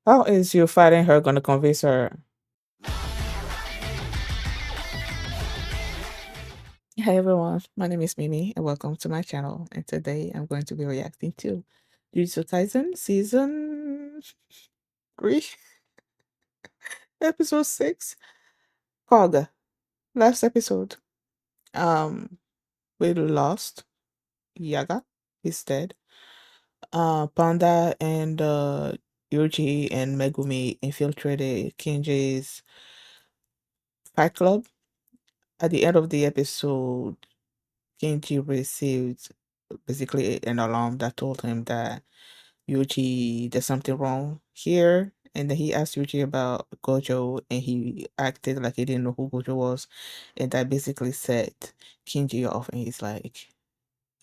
How is you fighting her gonna convince her? Hi everyone, my name is Mimi and welcome to my channel. And today I'm going to be reacting to Jujutsu Kaisen season 3, episode 6, Koga. Last episode, um, we lost Yaga. He's dead. Panda and Yuji and Megumi infiltrated Kinji's fight club. At the end of the episode, Kinji received basically an alarm that told him that Yuji, there's something wrong here. And then he asked Yuji about Gojo, and he acted like he didn't know who Gojo was. And that basically set Kinji off. And he's like,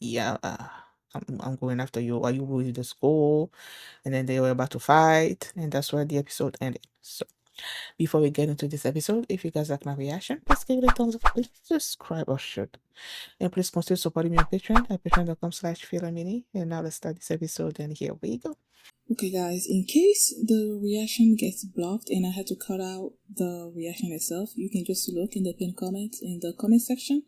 yeah, I'm going after you. Are you with the school? And then they were about to fight. And that's where the episode ended. So before we get into this episode, if you guys like my reaction, please give it a thumbs up, please subscribe or shoot. And please consider supporting me on Patreon at patreon.com/philamini. And now let's start this episode, and here we go. Okay guys, in case the reaction gets blocked and I had to cut out the reaction itself, you can just look in the pinned comment in the comment section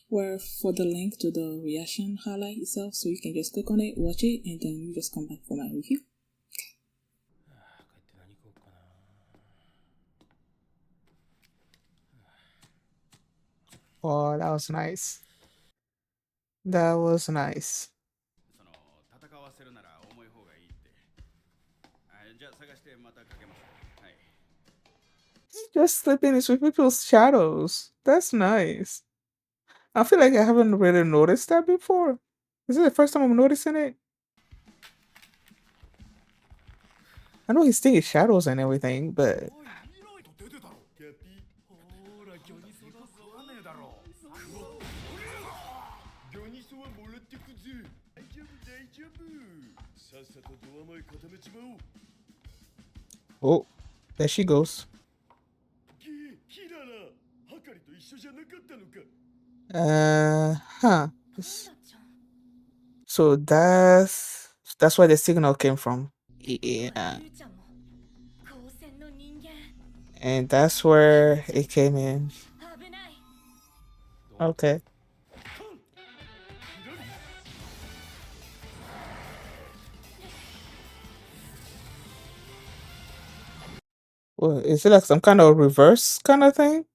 where for the link to the reaction highlight itself, so you can just click on it, watch it, and then you just come back for my review. Oh, that was nice. That was nice. Just slipping into people's shadows. That's nice. I feel like I haven't really noticed that before. Is it the first time I'm noticing it? I know he's taking shadows and everything, but oh, there she goes. Huh. So that's where the signal came from. Yeah. And that's where it came in. Okay. Well, is it like some kind of reverse kind of thing?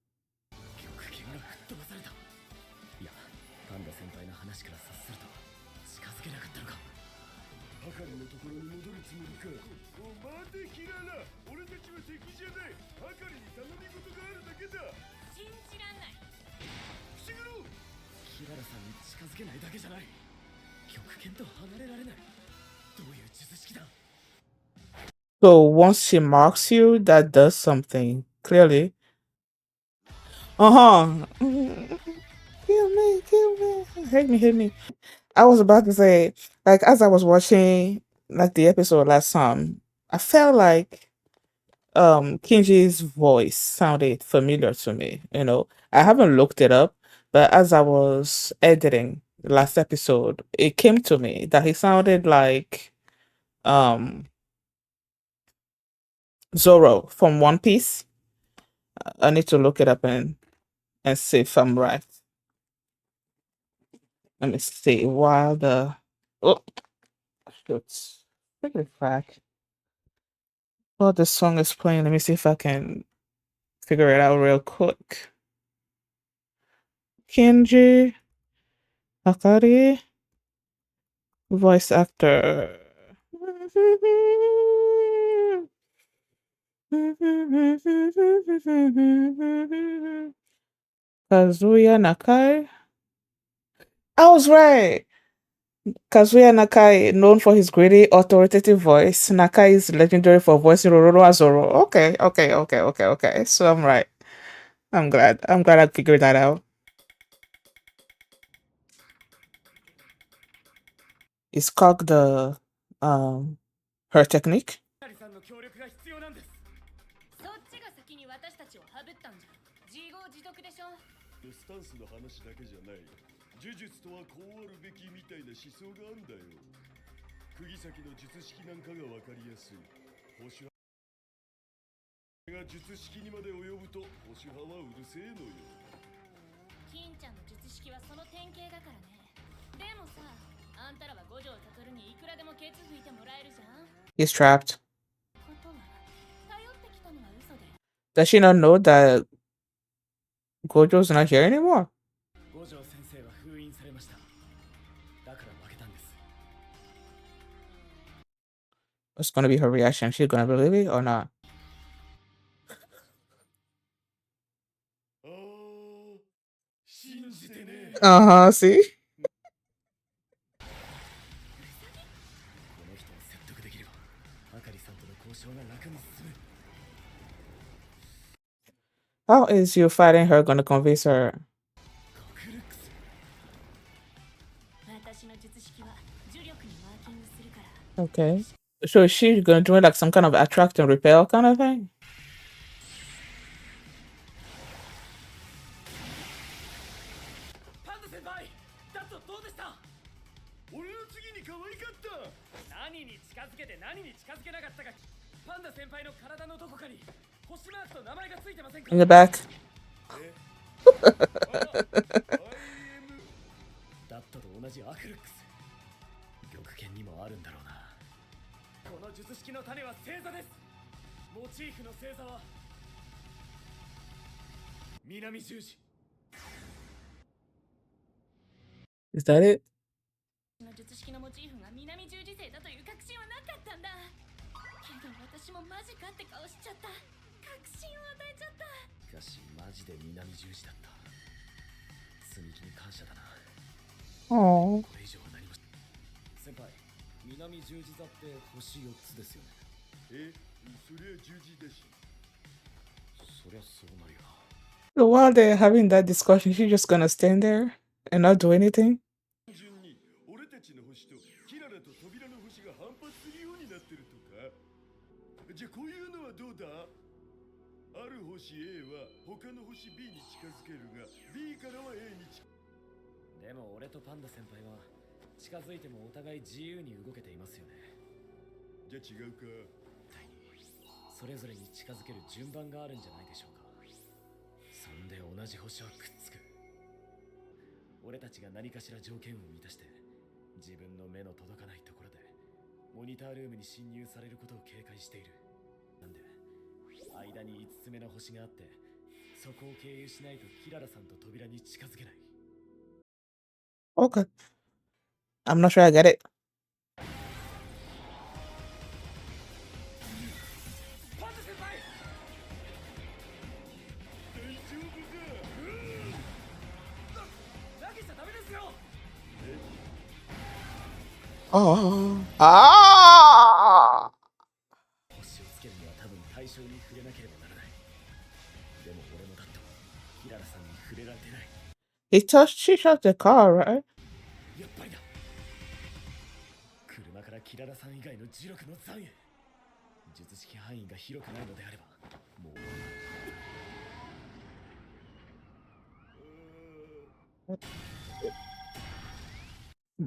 So once she marks you, that does something, clearly. Uh-huh. Kill me, kill me. Hit me. I was about to say, like, as I was watching like the episode last time, I felt like Kinji's voice sounded familiar to me. I haven't looked it up, but as I was editing the last episode, it came to me that he sounded like um Zoro from One Piece. I need to look it up and see if I'm right. Let me see. While the oh shoot, take it back. While the song is playing, let me see if I can figure it out real quick. Kinji Hakari, voice actor. Kazuya Nakai. I was right. Kazuya Nakai, known for his gritty, authoritative voice. Nakai is legendary for voicing Rororo Azoro. Okay. So I'm right. I'm glad. I'm glad I figured that out. Is Cog the her technique? He's trapped. Does she not know that Gojo's not here anymore? What's gonna be her reaction? She's gonna believe it or not? See? How is you fighting her gonna convince her? Okay. So is she gonna do like some kind of attract and repel kind of thing? In the back. Is that it? Oh. So while they're having that discussion, she's just gonna stand there and not do anything? Okay. I'm not sure I get it. Oh. Ah! She touched the car, right?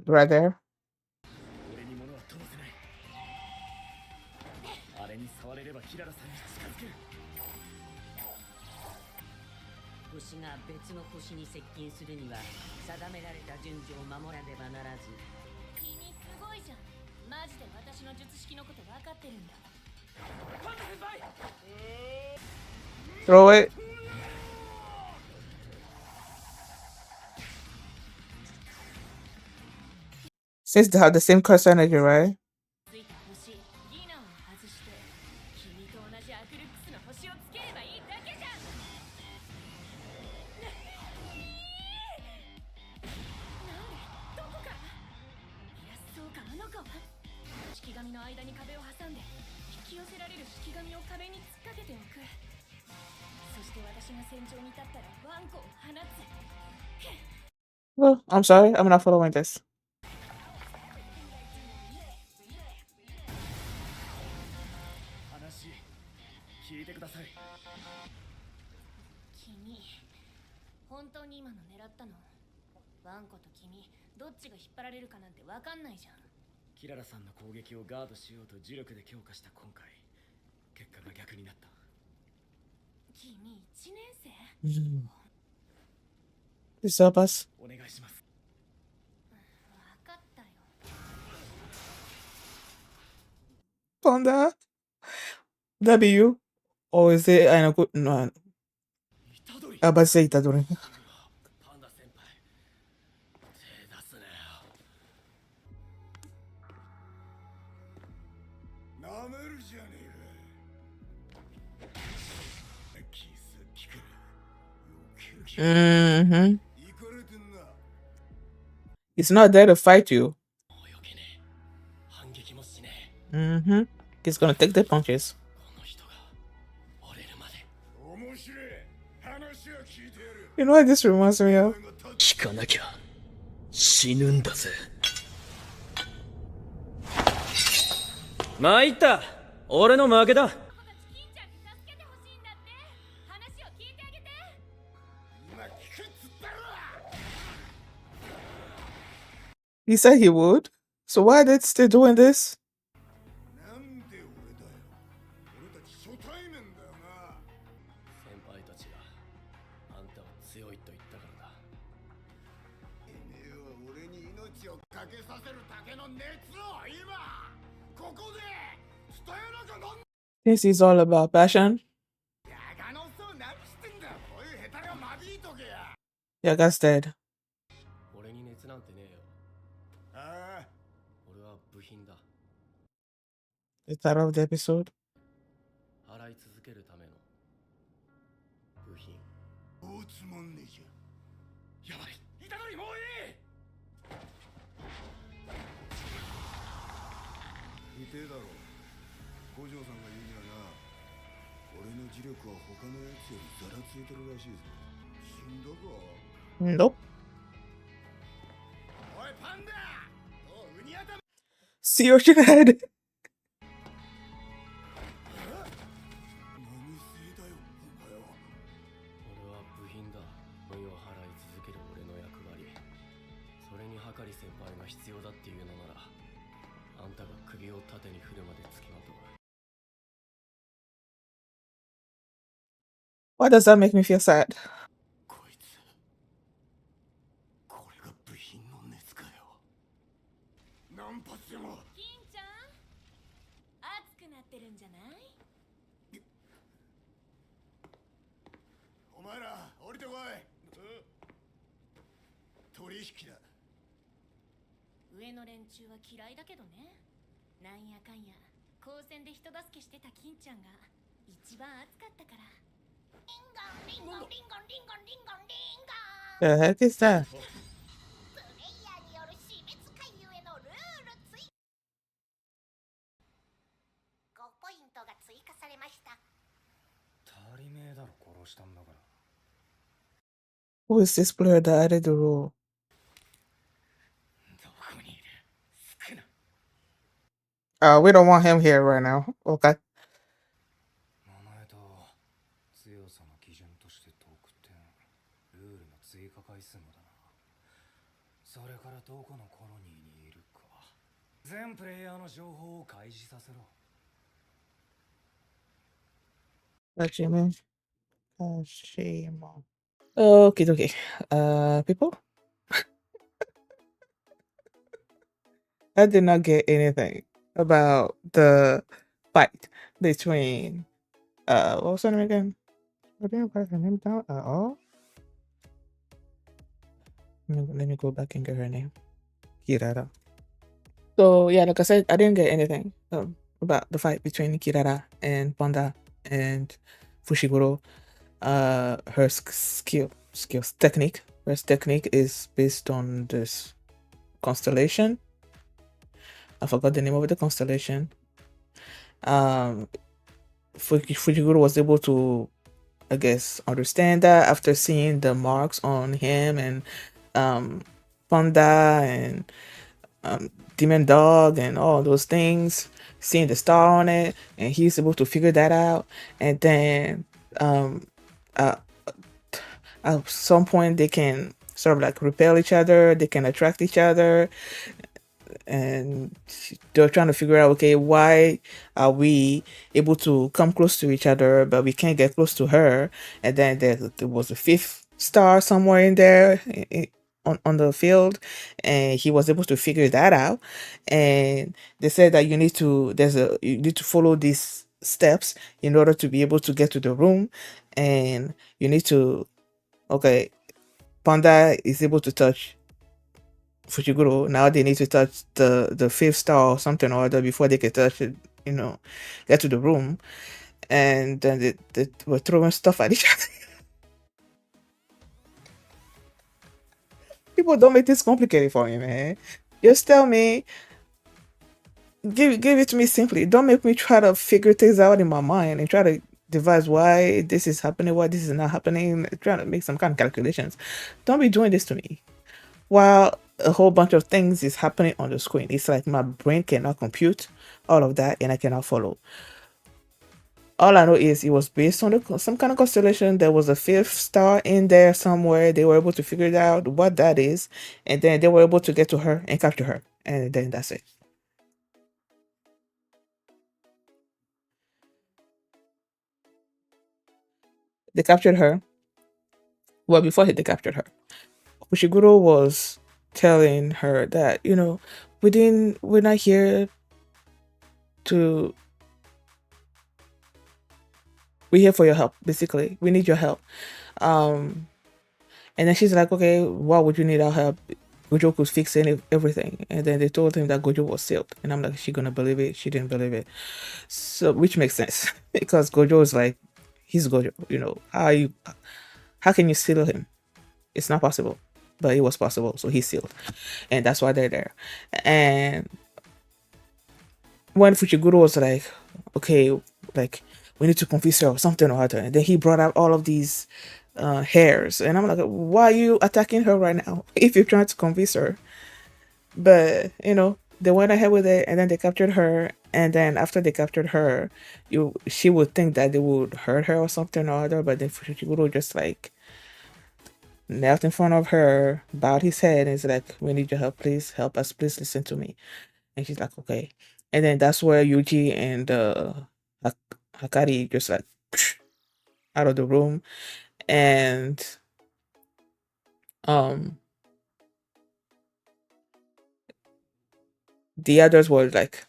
Right there. Throw it. Since they have the same curse energy, right? Well, I'm sorry. I'm not following this. キララさんの攻撃をガードしようと呪力で強化した今回、結果が逆になった。君1年生？ Please help us. お願いします。分かったよ。Panda? That be you? Or is it I know good no I about to say Itadori. パンダ先輩、手出すなよ。なめるじゃねえか。キス聞く。Mm-hmm. He's not there to fight you. Mm-hmm. He's gonna take the punches. You know what this reminds me of? 聞かなきゃ死ぬんだぜ。参った。俺の負けだ。He said he would. So why are they still doing this? This is all about passion. Yaga's dead. The title of the episode. Nope. See what you had. Why does that make me feel sad? The heck is that? Who is this player that added the rule? We don't want him here right now. Okay. Hajime Kashimo. Okay, okay. People? I did not get anything about the fight between what was her name again? I didn't write her name down at all. Let me go back and get her name. Kirara. So yeah, like I said, I didn't get anything about the fight between Kirara and Panda and Fushiguro. Her skills technique. Her technique is based on this constellation. I forgot the name of the constellation. Fushiguro was able to, I guess, understand that after seeing the marks on him and Panda and Demon Dog and all those things, seeing the star on it, and he's able to figure that out. And then at some point they can sort of like repel each other, they can attract each other. and they're trying to figure out, okay, why are we able to come close to each other but we can't get close to her? And then there was a fifth star somewhere in there, on the field, and he was able to figure that out. And they said that you need to follow these steps in order to be able to get to the room. And you need to, okay, Panda is able to touch Fushiguro. Now they need to touch the fifth star or something or other before they can touch it, get to the room. And then they were throwing stuff at each other. People, don't make this complicated for me, man. Just tell me, give it to me simply. Don't make me try to figure things out in my mind and try to devise why this is happening, why this is not happening, trying to make some kind of calculations. Don't be doing this to me while a whole bunch of things is happening on the screen. It's like my brain cannot compute all of that and I cannot follow. All I know is it was based on some kind of constellation. There was a fifth star in there somewhere. They were able to figure out what that is, and then they were able to get to her and capture her, and then that's it. They captured her. Well, before they captured her, Fushiguro was telling her that we're not here to we're here for your help. Basically, we need your help. Um, And then she's like, okay, why would you need our help? Gojo could fix everything. And then they told him that Gojo was sealed. And I'm like, is she gonna believe it? She didn't believe it. So which makes sense. Because Gojo is like, he's Gojo, how can you seal him? It's not possible. But it was possible, so he's sealed. And that's why they're there. And when Fuchiguro was like, okay, like we need to convince her of something or other, and then he brought out all of these hairs, and I'm like, why are you attacking her right now if you're trying to convince her? But they went ahead with it, and then they captured her. And then after they captured her, she would think that they would hurt her or something or other, but then Fuchiguro just like knelt in front of her, bowed his head, and is like, we need your help, please help us, please listen to me. And she's like, okay. And then that's where Yuji and Hakari just like out of the room. And um the others were like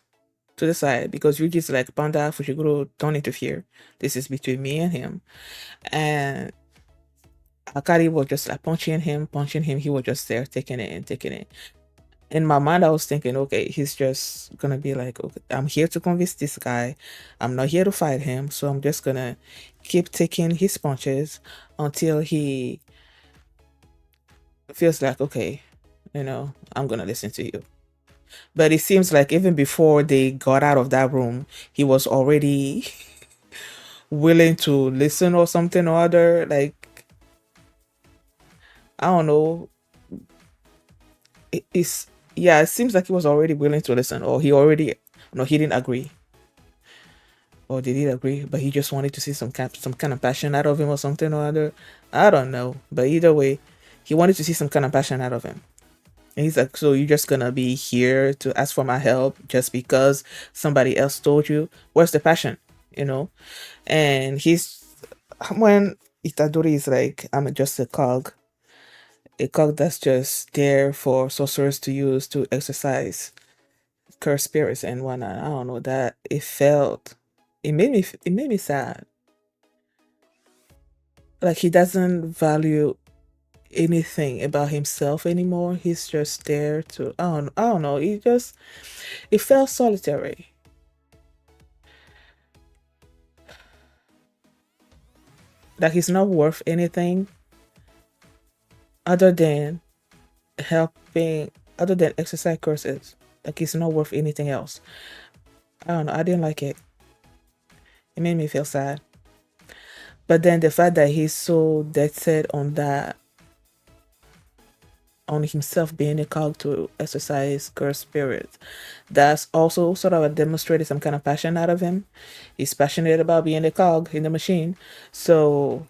to the side because Yuji's like, Panda, Fushiguro, don't interfere. This is between me and him. And Hakari was just like punching him. He was just there, taking it and taking it. In my mind, I was thinking, okay, he's just gonna be like, okay, I'm here to convince this guy. I'm not here to fight him, so I'm just gonna keep taking his punches until he feels like, okay, I'm gonna listen to you. But it seems like even before they got out of that room, he was already willing to listen or something or other. Like, I don't know. It's yeah, it seems like he was already willing to listen, or he already no, he didn't agree, or did he agree? But he just wanted to see some kind of passion out of him or something or other. I don't know, but either way, he wanted to see some kind of passion out of him. And he's like, so you're just gonna be here to ask for my help just because somebody else told you? Where's the passion? You know? And he's when Itadori is like, I'm just a cog that's just there for sorcerers to use to exercise curse spirits and whatnot. I don't know that it made me sad. Like he doesn't value anything about himself anymore. He's just there to I don't know. It felt solitary. Like he's not worth anything other than helping other than exercise curses. Like he's not worth anything else. I don't know. I didn't like it. It made me feel sad. But then the fact that he's so dead set on that on himself being a cog to exercise curse spirits. That's also sort of demonstrated some kind of passion out of him. He's passionate about being a cog in the machine. So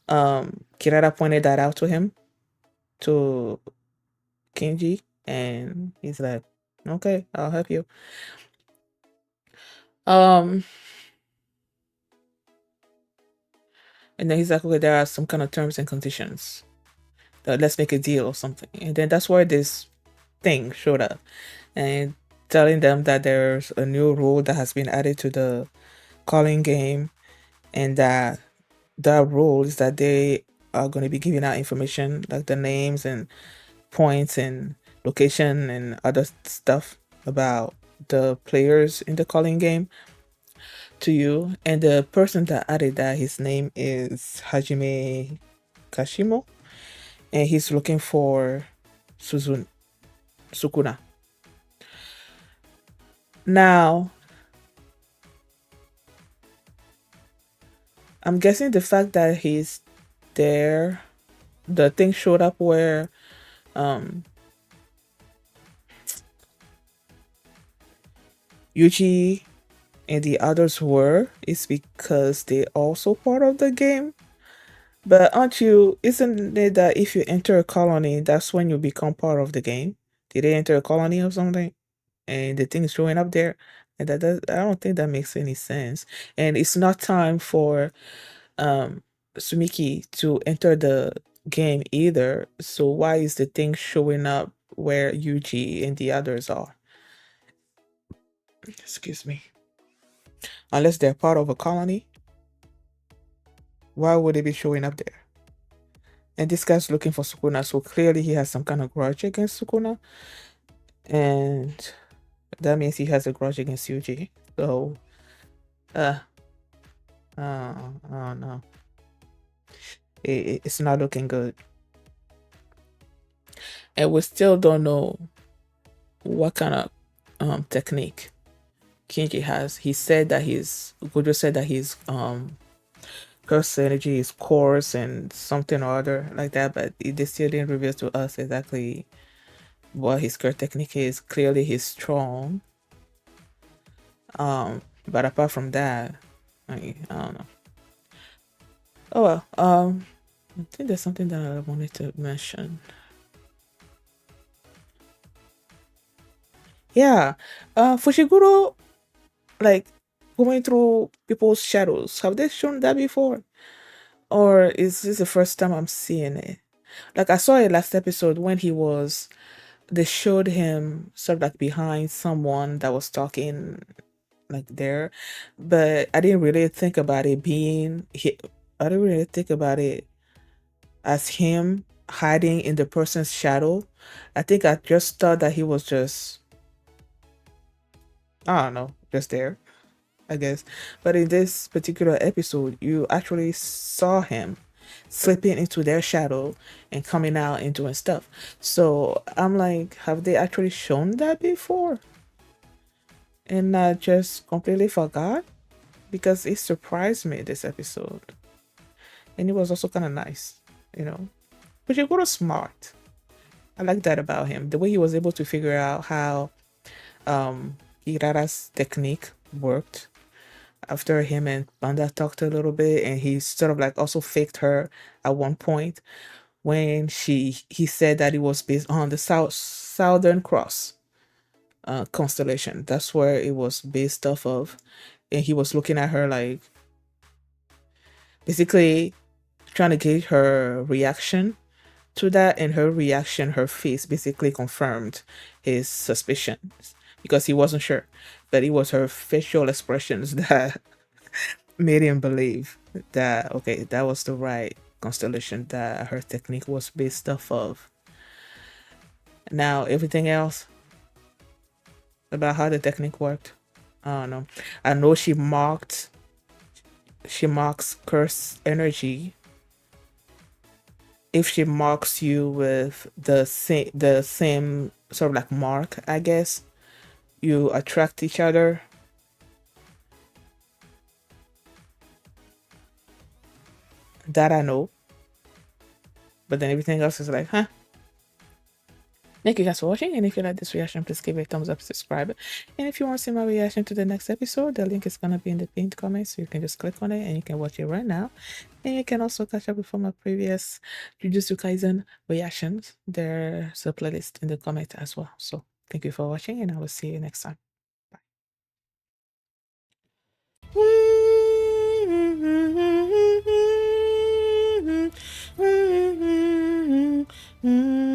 Kirara pointed that out to him, to Kinji, and he's like, Okay, I'll help you. Um, and then he's like, okay, there are some kind of terms and conditions. Let's make a deal or something. And then that's where this thing showed up and telling them that there's a new rule that has been added to the calling game, and that rule is that they are going to be giving out information like the names and points and location and other stuff about the players in the calling game to you. And the person that added that, his name is Hajime Kashimo, and he's looking for Suzun Sukuna. Now, I'm guessing the fact that he's there, the thing showed up where um Yuji and the others were, is because they also part of the game. But aren't you, isn't it that if you enter a colony, that's when you become part of the game? Did they enter a colony or something? And the thing is showing up there? And I don't think that makes any sense. And it's not time for um Sumiki to enter the game either. So why is the thing showing up where Yuji and the others are? Excuse me. Unless they're part of a colony, why would they be showing up there? And this guy's looking for Sukuna, so clearly he has some kind of grudge against Sukuna, and that means he has a grudge against Yuji. So, uh, oh no, it's not looking good, and we still don't know what kind of technique Kinji has. He said that his Gojo said that his curse energy is coarse and something or other like that, but they still didn't reveal to us exactly what his curse technique is. Clearly, he's strong. But apart from that, I don't know. Oh well. I think there's something that I wanted to mention. Yeah. Fushiguro, like going through people's shadows. Have they shown that before? Or is this the first time I'm seeing it? Like I saw it last episode when they showed him sort of like behind someone that was talking like there, but I didn't really think about it being I didn't really think about it as him hiding in the person's shadow. I think I just thought that he was just, I don't know, just there, I guess. But in this particular episode, you actually saw him slipping into their shadow and coming out and doing stuff. So I'm like, have they actually shown that before? And I just completely forgot, because it surprised me this episode. And it was also kind of nice, you know. But you go smart. I like that about him. The way he was able to figure out how Kirara's technique worked after him and Panda talked a little bit, and he sort of like also faked her at one point when he said that it was based on the Southern Cross constellation. That's where it was based off of. And he was looking at her like basically trying to gauge her reaction to that, and her reaction, her face basically confirmed his suspicions because he wasn't sure, but it was her facial expressions that made him believe that okay, that was the right constellation that her technique was based off of. Now everything else about how the technique worked, I don't know. I know she marks curse energy. If she marks you with the same sort of like mark, I guess you attract each other. That I know. But then everything else is like, huh? Thank you guys for watching. And if you like this reaction, please give it a thumbs up, subscribe. And if you want to see my reaction to the next episode, the link is gonna be in the pinned comment. So you can just click on it and you can watch it right now. And you can also catch up with my previous Jujutsu Kaisen reactions. There's a playlist in the comment as well. So Thank you for watching, and I will see you next time. Bye.